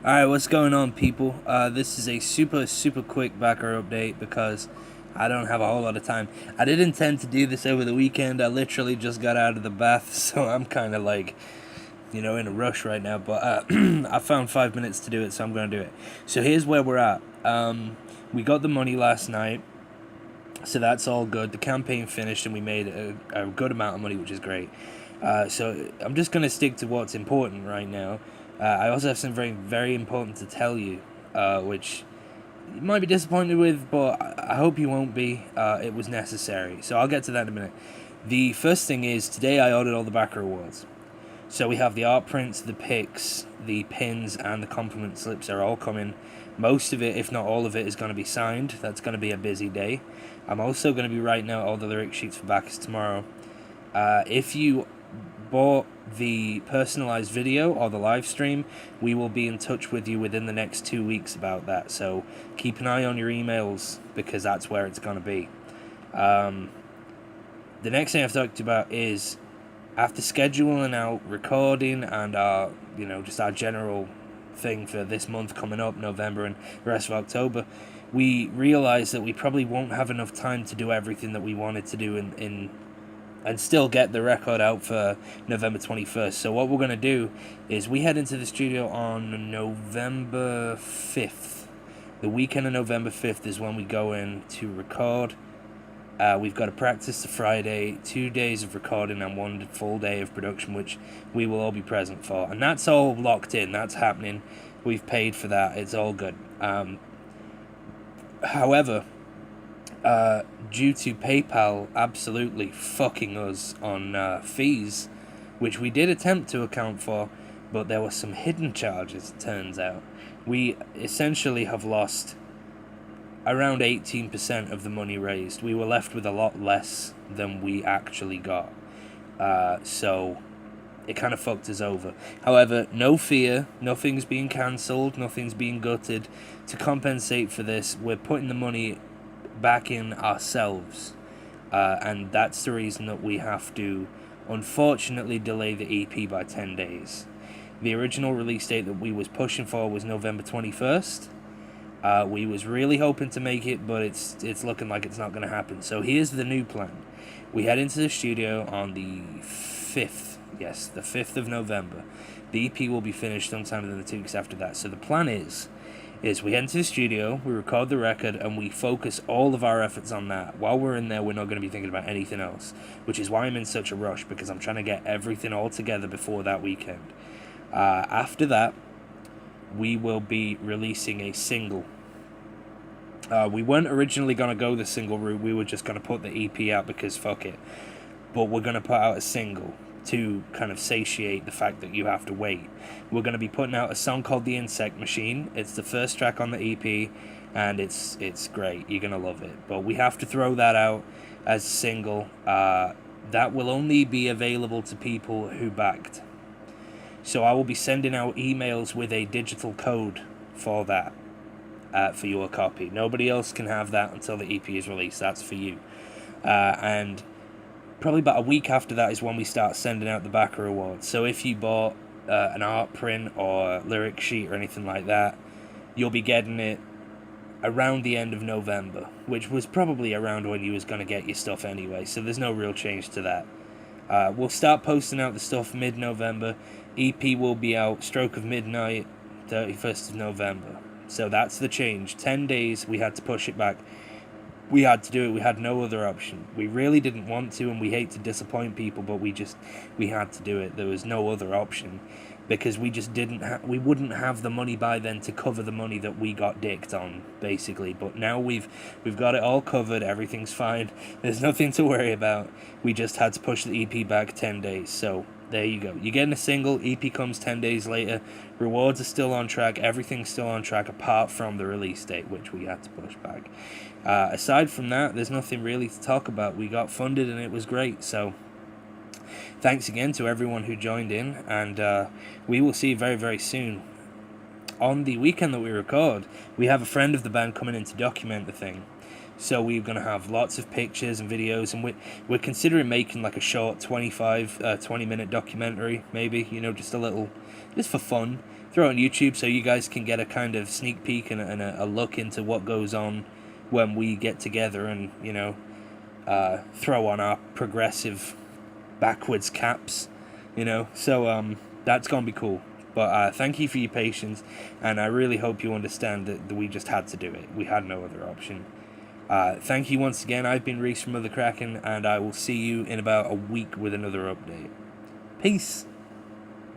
Alright, what's going on, people? This is a super quick backer update because I don't have a whole lot of time. I did intend to do this over the weekend. I literally just got out of the bath, so I'm kind of like, in a rush right now. But I found 5 minutes to do it, so I'm going to do it. So here's where we're at. We got the money last night, so that's all good. The campaign finished, and we made a good amount of money, which is great. So I'm just going to stick to what's important right now. I also have something very important to tell you, which you might be disappointed with, but I hope you won't be. It was necessary. So I'll get to that in a minute. The first thing is, today I ordered all the backer awards. So we have the art prints, the pics, the pins, and the compliment slips are all coming. Most of it, if not all of it, is going to be signed. That's going to be a busy day. I'm also going to be writing out all the lyric sheets for backers tomorrow. If you bought the personalized video or the live stream, we will be in touch with you within the next 2 weeks about that. So keep an eye on your emails because that's where it's going to be. The next thing I've talked about is after scheduling out recording and just our general thing for this month coming up, November and the rest of October, we realized that we probably won't have enough time to do everything that we wanted to do in and still get the record out for November 21st. So what we're going to do is we head into the studio on November 5th. The weekend of November 5th is when we go in to record. We've got to practice the Friday, 2 days of recording and 1 full day of production, which we will all be present for. And that's all locked in. That's happening. We've paid for that. It's all good. However, due to PayPal absolutely fucking us on fees, which we did attempt to account for, but there were some hidden charges, it turns out. We essentially have lost around 18% of the money raised. We were left with a lot less than we actually got. So it kind of fucked us over. However, no fear, nothing's being cancelled, nothing's being gutted. To compensate for this, we're putting the money back in ourselves, and that's the reason that we have to unfortunately delay the EP by 10 days. The original release date that we was pushing for was November 21st. We was really hoping to make it, but it's looking like it's not going to happen. So here's the new plan. We head into the studio on the 5th. Yes, the 5th of November. The EP will be finished sometime in the 2 weeks after that. So the plan is we head into the studio, we record the record, and we focus all of our efforts on that. While we're in there, we're not going to be thinking about anything else, which is why I'm in such a rush, because I'm trying to get everything all together before that weekend. After that, we will be releasing a single. We weren't originally going to go the single route, we were just going to put the EP out because fuck it. But we're going to put out a single to kind of satiate the fact that you have to wait. We're going to be putting out a song called The Insect Machine. It's the first track on the EP, and it's great. You're going to love it. But we have to throw that out as a single. That will only be available to people who backed. So I will be sending out emails with a digital code for that, for your copy. Nobody else can have that until the EP is released. That's for you. And probably about a week after that is when we start sending out the backer awards. So if you bought an art print or lyric sheet or anything like that, you'll be getting it around the end of November, which was probably around when you was going to get your stuff anyway, so there's no real change to that. We'll start posting out the stuff mid-November. EP will be out stroke of midnight, 31st of November. So that's the change. 10 days, we had to push it back. We had to do it. We had no other option. We really didn't want to, and we hate to disappoint people, but we had to do it. There was no other option because we just we wouldn't have the money by then to cover the money that we got dicked on, basically. But now we've got it all covered. Everything's fine. There's nothing to worry about. We just had to push the EP back 10 days. So there you go. You're getting a single. EP comes 10 days later. Rewards are still on track. Everything's still on track apart from the release date, which we had to push back. Aside from that, there's nothing really to talk about. We got funded and it was great. So thanks again to everyone who joined in, and we will see you very, very soon. On the weekend that we record, we have a friend of the band coming in to document the thing. So we're going to have lots of pictures and videos, and we're considering making like a short 20-minute documentary, maybe, just a little, just for fun. Throw it on YouTube so you guys can get a kind of sneak peek and a look into what goes on when we get together and, throw on our progressive backwards caps, So that's going to be cool. But thank you for your patience, and I really hope you understand that we just had to do it. We had no other option. Thank you once again. I've been Reese from Mother Kraken, and I will see you in about a week with another update. Peace.